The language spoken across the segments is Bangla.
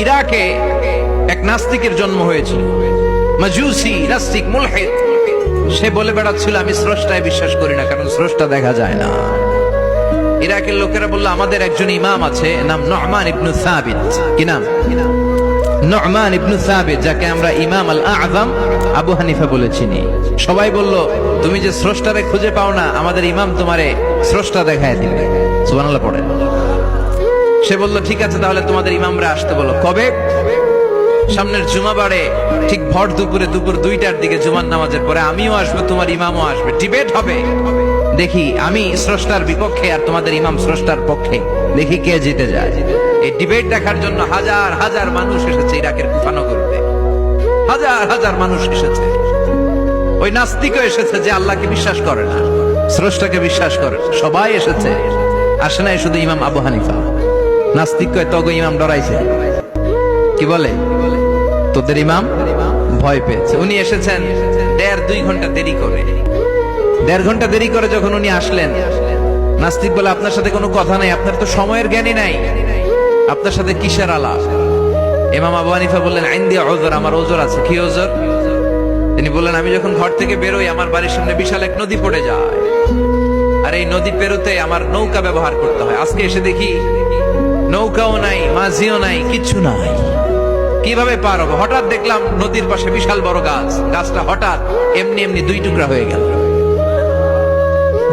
ইরাকে এক নাস্তিকের জন্ম হয়েছিল, মাজুসি নাস্তিক মুলহিদ। সে বলে বেড়াচ্ছিল আমি স্রষ্টায় বিশ্বাস করি না, কারণ স্রষ্টা দেখা যায় না। ইরাকের লোকেরা বলল আমাদের একজন ইমাম আছে, নাম নু'মান ইবনে সাবিত। কি নাম? নু'মান ইবনে সাবিত, যাকে আমরা ইমাম আল আযম আবু হানিফা বলে চিনি। সবাই বলল তুমি যে স্রষ্টারে খুঁজে পাও না, আমাদের ইমাম তোমারে স্রষ্টা দেখায় দিবে। সুবহানাল্লাহ পড়ে। সে বলল ঠিক আছে, তাহলে তোমাদের ইমামরা আসতে বলো। কবে? সামনের জুমাবারে ঠিক ভর দুপুরে, দুপুর 2টার দিকে জুমার নামাজের পরে আমিও আসবো, তোমার ইমামও আসবে, ডিবেট হবে। দেখি আমি স্রষ্টার বিপক্ষে আর তোমাদের ইমাম স্রষ্টার পক্ষে, দেখি কে জিতে যায়। এই ডিবেট দেখার জন্য হাজার হাজার মানুষ এসেছে ইরাকের কুফা নগরীতে, হাজার হাজার মানুষ এসেছে। ওই নাস্তিকও এসেছে যে আল্লাহকে বিশ্বাস করে না, স্রষ্টাকে বিশ্বাস করে। সবাই এসেছে, আসে নাই শুধু ইমাম আবু হানিফা। নাস্তিক কয় তগো ইমাম ডরাইছে। কি বলে? তোদের ইমাম ভয় পেয়েছে। উনি এসেছেন 1.5-2 ঘন্টা দেরি করে। 1.5 ঘন্টা দেরি করে যখন উনি আসলেন, নাস্তিক বলে আপনার সাথে কোনো কথা নাই, আপনার তো সময়ের জ্ঞানই নাই, আপনার সাথে কিসের আলাপ? ইমাম আবু হানিফা বললেন ইনদি উযর, আমার ওজর আছে। কি ওজর? তিনি বললেন আমি যখন ঘর থেকে বেরোই আমার বাড়ির সামনে বিশাল এক নদী পড়ে যায়, আর এই নদী পেরোতে আমার নৌকা ব্যবহার করতে হয়। আজকে এসে দেখি নৌকাও নাই, মাঝিও নাই, কিচ্ছু নাই। কিভাবে পার হবো? হঠাৎ দেখলাম নদীর পাশে বিশাল বড় গাছ, গাছটা হঠাৎ এমনি এমনি 2 টুকরা হয়ে গেল।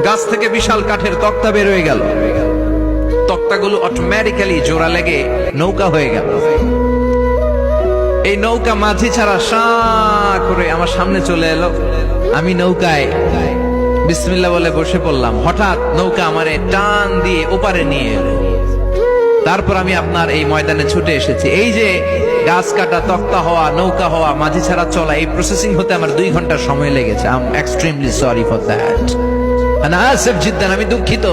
গাছ থেকে বিশাল কাঠের তক্তা বের হয়ে গেল, তক্তাগুলো অটোমেটিক্যালি জোড়া লেগে নৌকা হয়ে গেল। এই নৌকা মাঝি ছাড়া সাঁ করে আমার সামনে চলে এলো। আমি নৌকায় বিসমিল্লাহ বলে বসে পড়লাম। হঠাৎ নৌকা আমারে টান দিয়ে ওপারে নিয়ে এলো। তারপর আমি আপনার এই ময়দানে ছুটে এসেছি। এই যে গাছ কাটা, তক্তা হওয়া, নৌকা হওয়া, মাঝি ছাড়া চলা, এই প্রসেসিং হতে আমার 2 ঘন্টা সময় লেগেছে। I am extremely sorry for that. আনা আসিফ জিদ্দান, আমি দুঃখিত।